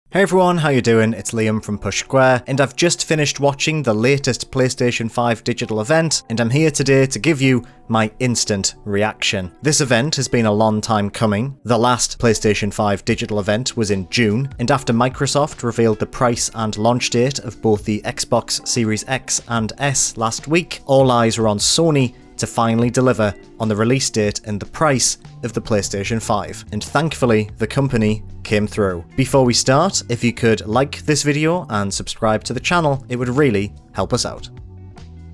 Hey everyone, how you doing? It's Liam from Push Square, and I've just finished watching the latest PlayStation 5 digital event, and I'm here today to give you my instant reaction. This event has been a long time coming. The last PlayStation 5 digital event was in June, and after Microsoft revealed the price and launch date of both the Xbox Series X and S last week, all eyes were on Sony to finally deliver on the release date and the price of the PlayStation 5. And thankfully, the company came through. Before we start, if you could like this video and subscribe to the channel, it would really help us out.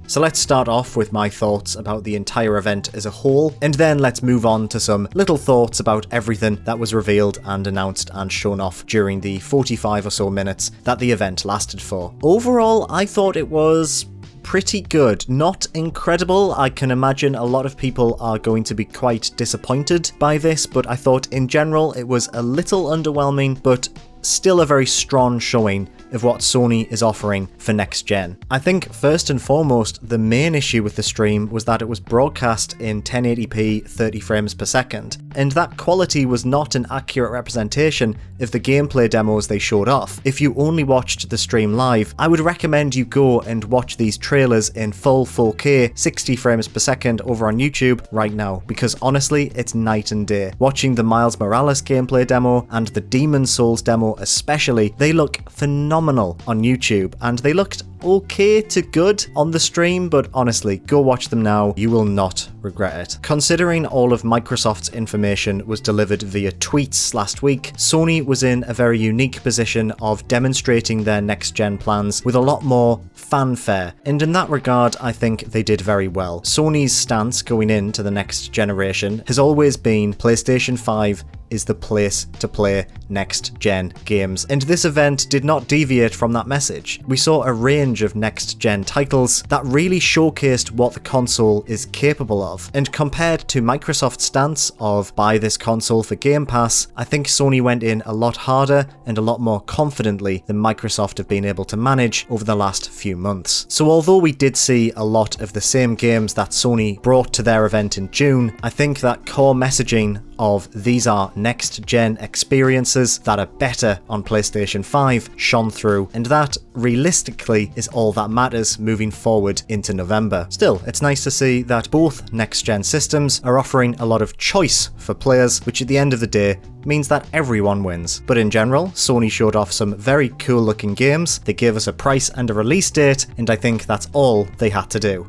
So let's start off with my thoughts about the entire event as a whole, and then let's move on to some little thoughts about everything that was revealed and announced and shown off during the 45 or so minutes that the event lasted for. Overall, I thought it was pretty good. Not incredible. I can imagine a lot of people are going to be quite disappointed by this, but I thought in general it was a little underwhelming, but still a very strong showing of what Sony is offering for next gen. I think first and foremost, the main issue with the stream was that it was broadcast in 1080p 30 frames per second, and that quality was not an accurate representation of the gameplay demos they showed off. If you only watched the stream live, I would recommend you go and watch these trailers in full 4K 60 frames per second over on YouTube right now, because honestly, it's night and day. Watching the Miles Morales gameplay demo and the Demon's Souls demo especially, they look phenomenal on YouTube, and they looked okay to good on the stream, but honestly, go watch them now, you will not regret it. Considering all of Microsoft's information was delivered via tweets last week, Sony was in a very unique position of demonstrating their next-gen plans with a lot more fanfare, and in that regard, I think they did very well. Sony's stance going into the next generation has always been PlayStation 5 is the place to play next-gen games, and this event did not deviate from that message. We saw a range of next-gen titles that really showcased what the console is capable of, and compared to Microsoft's stance of buy this console for Game Pass, I think Sony went in a lot harder and a lot more confidently than Microsoft have been able to manage over the last few months. So although we did see a lot of the same games that Sony brought to their event in June, I think that core messaging of these are next-gen experiences that are better on PlayStation 5 shone through, and that realistically is all that matters moving forward into November. Still, it's nice to see that both next-gen systems are offering a lot of choice for players, which at the end of the day means that everyone wins. But in general, Sony showed off some very cool looking games, they gave us a price and a release date, and I think that's all they had to do.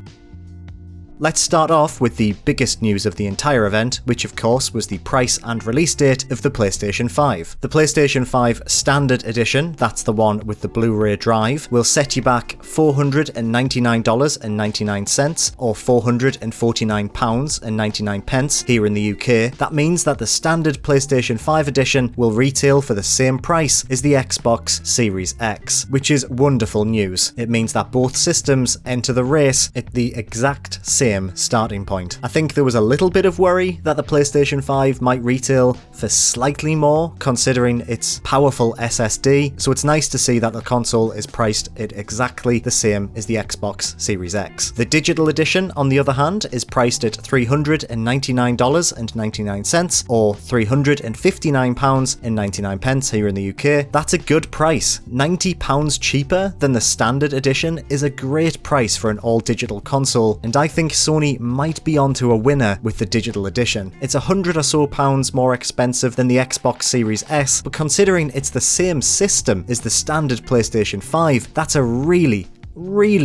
Let's start off with the biggest news of the entire event, which of course was the price and release date of the PlayStation 5. The PlayStation 5 Standard Edition, that's the one with the Blu-ray drive, will set you back $499.99 or £449.99 here in the UK. That means that the standard PlayStation 5 edition will retail for the same price as the Xbox Series X, which is wonderful news. It means that both systems enter the race at the exact same starting point. I think there was a little bit of worry that the PlayStation 5 might retail for slightly more considering its powerful SSD, so it's nice to see that the console is priced at exactly the same as the Xbox Series X. The digital edition, on the other hand, is priced at $399.99 or £359.99 here in the UK. That's a good price. £90 cheaper than the standard edition is a great price for an all-digital console, and I think Sony might be onto a winner with the digital edition. It's £100 or so more expensive than the Xbox Series S, but considering it's the same system as the standard PlayStation 5, that's a really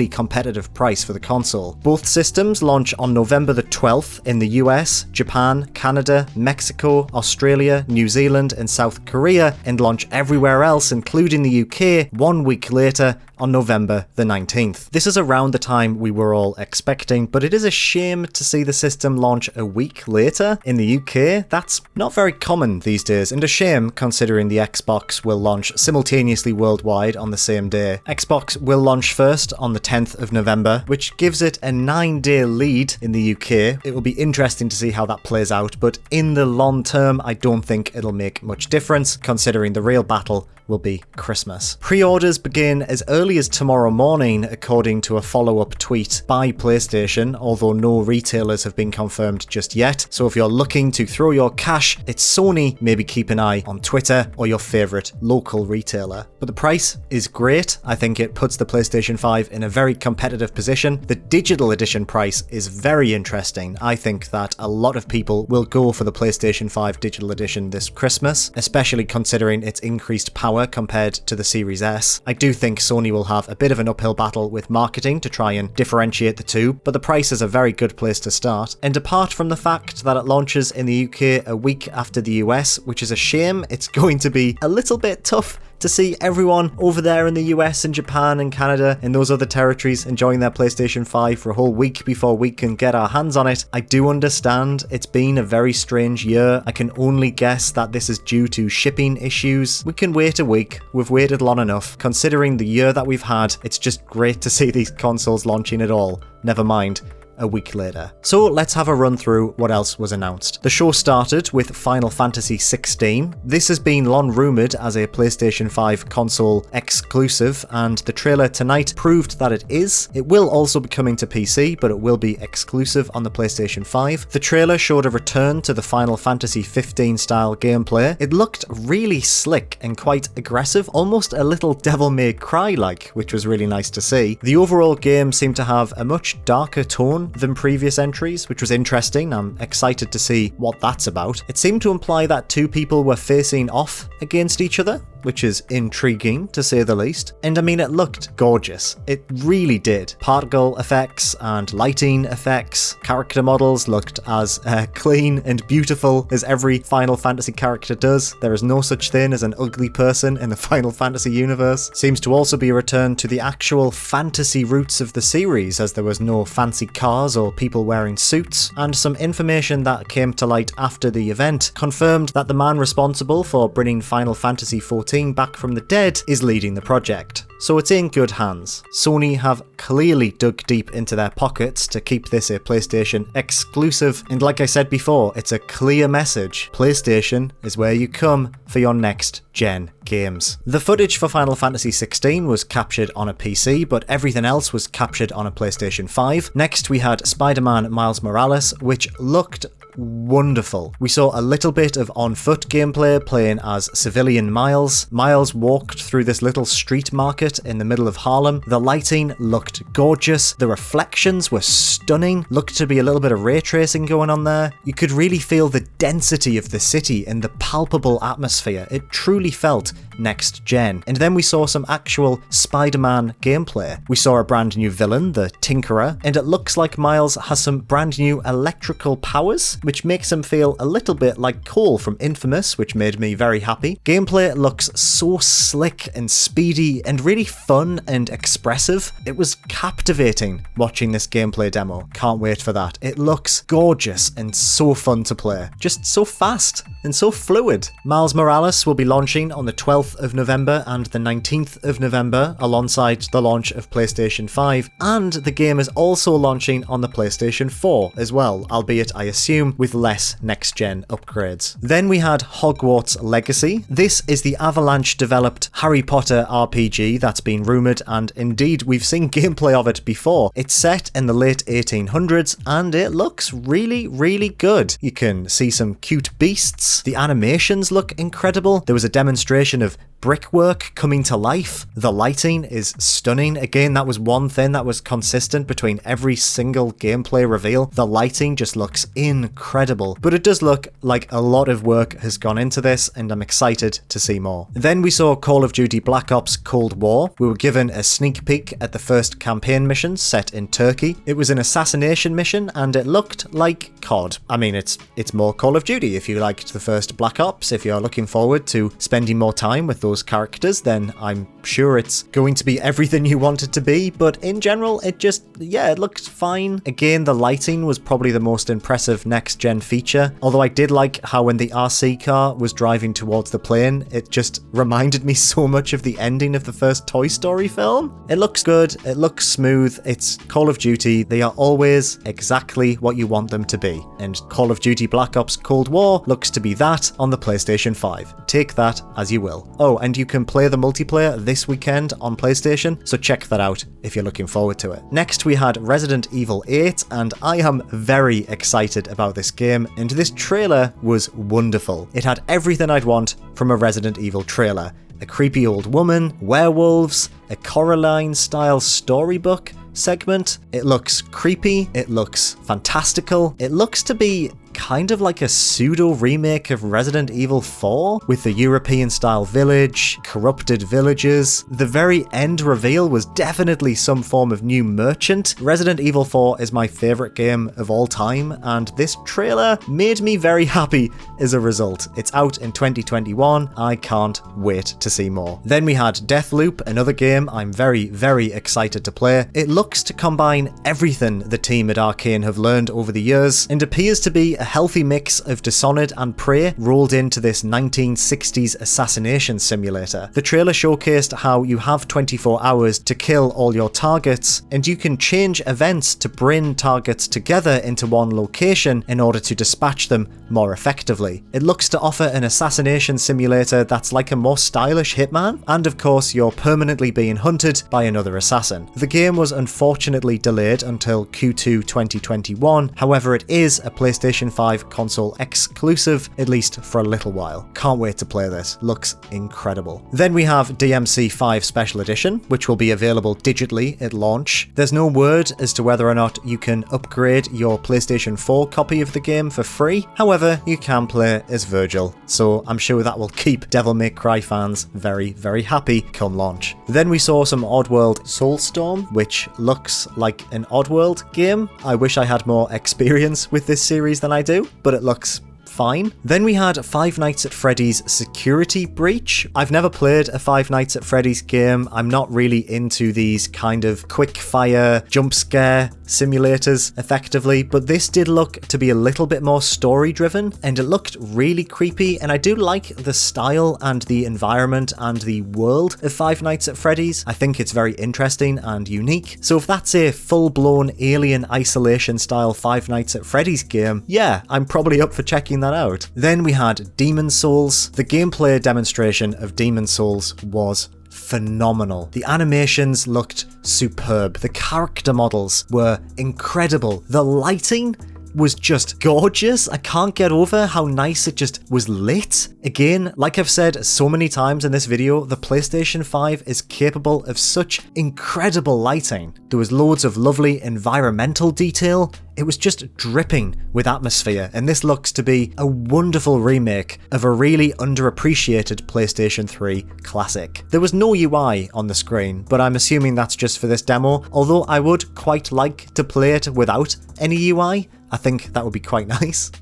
competitive price for the console. Both systems launch on November the 12th in the US, Japan, Canada, Mexico, Australia, New Zealand and South Korea, and launch everywhere else including the UK 1 week later on November the 19th. This is around the time we were all expecting, but it is a shame to see the system launch a week later in the UK. That's not very common these days, and a shame considering the Xbox will launch simultaneously worldwide on the same day. Xbox will launch first on the 10th of November, which gives it a 9-day lead in the UK. It will be interesting to see how that plays out, but in the long term, I don't think it'll make much difference, considering the real battle will be Christmas. Pre-orders begin as early as tomorrow morning, according to a follow-up tweet by PlayStation, although no retailers have been confirmed just yet. So if you're looking to throw your cash at Sony, maybe keep an eye on Twitter or your favourite local retailer. But the price is great. I think it puts the PlayStation 5 in a very competitive position. The digital edition price is very interesting. I think that a lot of people will go for the PlayStation 5 digital edition this Christmas, especially considering its increased power compared to the Series S. I do think Sony will have a bit of an uphill battle with marketing to try and differentiate the two, but the price is a very good place to start. And apart from the fact that it launches in the UK a week after the US, which is a shame, it's going to be a little bit tough to see everyone over there in the US and Japan and Canada and those other territories enjoying their PlayStation 5 for a whole week before we can get our hands on it. I do understand it's been a very strange year. I can only guess that this is due to shipping issues. We can wait a week. We've waited long enough. Considering the year that we've had, it's just great to see these consoles launching at all. Never mind a week later. So let's have a run through what else was announced. The show started with Final Fantasy 16. This has been long rumoured as a PlayStation 5 console exclusive, and the trailer tonight proved that it is. It will also be coming to PC, but it will be exclusive on the PlayStation 5. The trailer showed a return to the Final Fantasy 15 style gameplay. It looked really slick and quite aggressive, almost a little Devil May Cry like, which was really nice to see. The overall game seemed to have a much darker tone than previous entries, which was interesting. I'm excited to see what that's about. It seemed to imply that two people were facing off against each other, which is intriguing to say the least. And I mean, it looked gorgeous. It really did. Particle effects and lighting effects. Character models looked as clean and beautiful as every Final Fantasy character does. There is no such thing as an ugly person in the Final Fantasy universe. Seems to also be a return to the actual fantasy roots of the series, as there was no fancy cars or people wearing suits. And some information that came to light after the event confirmed that the man responsible for bringing Final Fantasy XIV back from the dead is leading the project. So it's in good hands. Sony have clearly dug deep into their pockets to keep this a PlayStation exclusive, and like I said before, it's a clear message. PlayStation is where you come for your next gen games. The footage for Final Fantasy 16 was captured on a PC, but everything else was captured on a PlayStation 5. Next we had Spider-Man Miles Morales, which looked wonderful. We saw a little bit of on-foot gameplay playing as civilian Miles. Miles walked through this little street market in the middle of Harlem. The lighting looked gorgeous. The reflections were stunning. Looked to be a little bit of ray tracing going on there. You could really feel the density of the city and the palpable atmosphere. It truly felt next gen. And then we saw some actual Spider-Man gameplay. We saw a brand new villain, the Tinkerer, and it looks like Miles has some brand new electrical powers, which makes him feel a little bit like Cole from Infamous, which made me very happy. Gameplay looks so slick and speedy and really fun and expressive. It was captivating watching this gameplay demo. Can't wait for that. It looks gorgeous and so fun to play. Just so fast and so fluid. Miles Morales will be launching on the 12th of November and the 19th of November alongside the launch of PlayStation 5, and the game is also launching on the PlayStation 4 as well, albeit I assume with less next-gen upgrades. Then we had Hogwarts Legacy. This is the Avalanche-developed Harry Potter RPG that's been rumoured, and indeed we've seen gameplay of it before. It's set in the late 1800s and it looks really, really good. You can see some cute beasts. The animations look incredible. There was a demonstration of brickwork coming to life. The lighting is stunning. Again, that was one thing that was consistent between every single gameplay reveal. The lighting just looks incredible. But it does look like a lot of work has gone into this, and I'm excited to see more. Then we saw Call of Duty Black Ops Cold War. We were given a sneak peek at the first campaign mission set in Turkey. It was an assassination mission and it looked like COD. I mean, it's more Call of Duty. If you liked the first Black Ops, if you're looking forward to spending more time with those characters, then I'm sure it's going to be everything you want it to be. But in general, it looked fine. Again, the lighting was probably the most impressive next-gen feature, although I did like how when the RC car was driving towards the plane, it just reminded me so much of the ending of the first Toy Story film. It looks good, it looks smooth, it's Call of Duty. They are always exactly what you want them to be, and Call of Duty Black Ops Cold War looks to be that on the PlayStation 5. Take that as you will. Oh, and you can play the multiplayer this weekend on PlayStation, so check that out if you're looking forward to it. Next we had Resident Evil 8, and I am very excited about this game, and this trailer was wonderful. It had everything I'd want from a Resident Evil trailer. A creepy old woman, werewolves, a Coraline-style storybook segment. It looks creepy, it looks fantastical, it looks to be kind of like a pseudo remake of Resident Evil 4 with the European style village, corrupted villagers. The very end reveal was definitely some form of new merchant. Resident Evil 4 is my favourite game of all time, and this trailer made me very happy as a result. It's out in 2021, I can't wait to see more. Then we had Deathloop, another game I'm very excited to play. It looks to combine everything the team at Arcane have learned over the years, and appears to be a healthy mix of Dishonored and Prey rolled into this 1960s assassination simulator. The trailer showcased how you have 24 hours to kill all your targets, and you can change events to bring targets together into one location in order to dispatch them more effectively. It looks to offer an assassination simulator that's like a more stylish Hitman, and of course you're permanently being hunted by another assassin. The game was unfortunately delayed until Q2 2021, however it is a PlayStation 5 console exclusive, at least for a little while. Can't wait to play this, looks incredible. Then we have DMC 5 Special Edition, which will be available digitally at launch. There's no word as to whether or not you can upgrade your PlayStation 4 copy of the game for free, however you can play as Virgil, so I'm sure that will keep Devil May Cry fans very happy come launch. Then we saw some Oddworld Soulstorm, which looks like an Oddworld game. I wish I had more experience with this series than I do, but it looks fine. Then we had Five Nights at Freddy's Security Breach. I've never played a Five Nights at Freddy's game. I'm not really into these kind of quick fire jump scare simulators effectively, but this did look to be a little bit more story driven, and it looked really creepy, and I do like the style and the environment and the world of Five Nights at Freddy's. I think it's very interesting and unique, so if that's a full-blown Alien Isolation style Five Nights at Freddy's game, yeah, I'm probably up for checking that out. Then we had Demon Souls. The gameplay demonstration of Demon Souls was phenomenal. The animations looked superb. The character models were incredible. The lighting was just gorgeous. I can't get over how nice it just was lit. Again, like I've said so many times in this video, the PlayStation 5 is capable of such incredible lighting. There was loads of lovely environmental detail. It was just dripping with atmosphere, and this looks to be a wonderful remake of a really underappreciated PlayStation 3 classic. There was no UI on the screen, but I'm assuming that's just for this demo, although I would quite like to play it without any UI. I think that would be quite nice.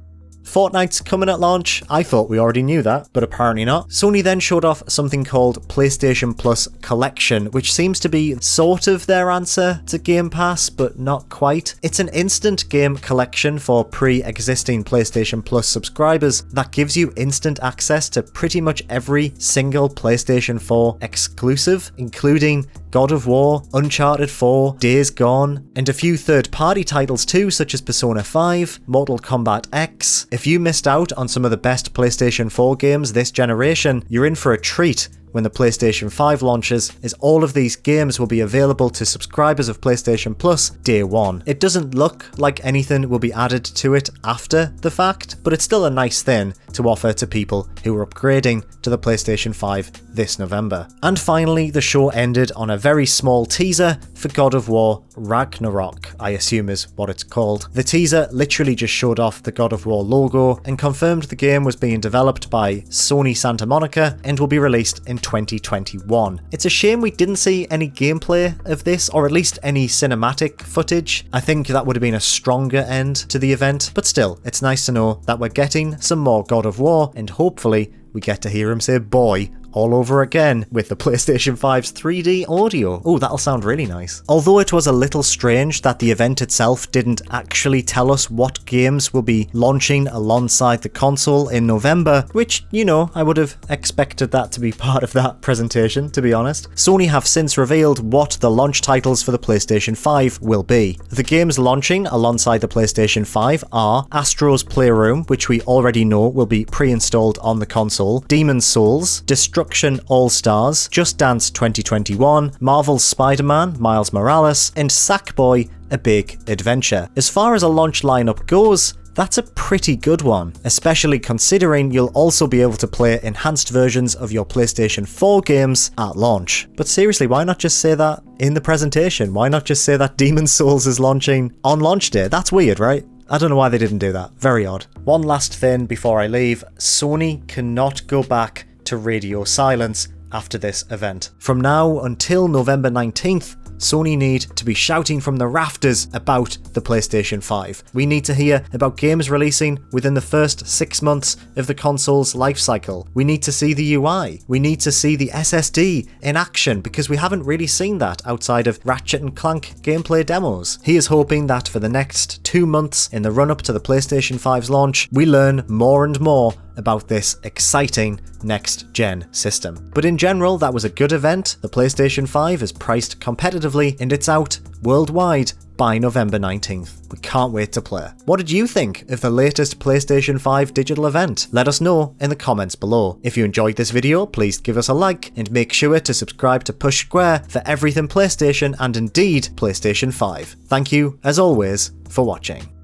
Fortnite's coming at launch. I thought we already knew that, but apparently not. Sony then showed off something called PlayStation Plus Collection, which seems to be sort of their answer to Game Pass, but not quite. It's an instant game collection for pre-existing PlayStation Plus subscribers that gives you instant access to pretty much every single PlayStation 4 exclusive, including God of War, Uncharted 4, Days Gone, and a few third-party titles too, such as Persona 5, Mortal Kombat X. If you missed out on some of the best PlayStation 4 games this generation, you're in for a treat when the PlayStation 5 launches, as all of these games will be available to subscribers of PlayStation Plus day one. It doesn't look like anything will be added to it after the fact, but it's still a nice thing to offer to people who are upgrading to the PlayStation 5 this November. And finally, the show ended on a very small teaser for God of War Ragnarok, I assume is what it's called. The teaser literally just showed off the God of War logo and confirmed the game was being developed by Sony Santa Monica and will be released in 2021. It's a shame we didn't see any gameplay of this, or at least any cinematic footage. I think that would have been a stronger end to the event, but still, it's nice to know that we're getting some more God of War, and hopefully we get to hear him say boy all over again with the PlayStation 5's 3D audio. Oh, that'll sound really nice. Although it was a little strange that the event itself didn't actually tell us what games will be launching alongside the console in November, which, you know, I would have expected that to be part of that presentation, to be honest. Sony have since revealed what the launch titles for the PlayStation 5 will be. The games launching alongside the PlayStation 5 are Astro's Playroom, which we already know will be pre-installed on the console console, Demon's Souls, Destruction All-Stars, Just Dance 2021, Marvel's Spider-Man, Miles Morales, and Sackboy: A Big Adventure. As far as a launch lineup goes, that's a pretty good one, especially considering you'll also be able to play enhanced versions of your PlayStation 4 games at launch. But seriously, why not just say that in the presentation? Why not just say that Demon's Souls is launching on launch day? That's weird, right? I don't know why they didn't do that. Very odd. One last thing before I leave. Sony cannot go back to radio silence after this event. From now until November 19th, Sony need to be shouting from the rafters about the PlayStation 5. We need to hear about games releasing within the first 6 months of the console's life cycle. We need to see the UI. We need to see the SSD in action, because we haven't really seen that outside of Ratchet & Clank gameplay demos. He is hoping that for the next 2 months in the run-up to the PlayStation 5's launch, we learn more and more about this exciting next-gen system. But in general, that was a good event. The PlayStation 5 is priced competitively and it's out worldwide by November 19th. We can't wait to play. What did you think of the latest PlayStation 5 digital event? Let us know in the comments below. If you enjoyed this video, please give us a like and make sure to subscribe to Push Square for everything PlayStation and indeed PlayStation 5. Thank you, as always, for watching.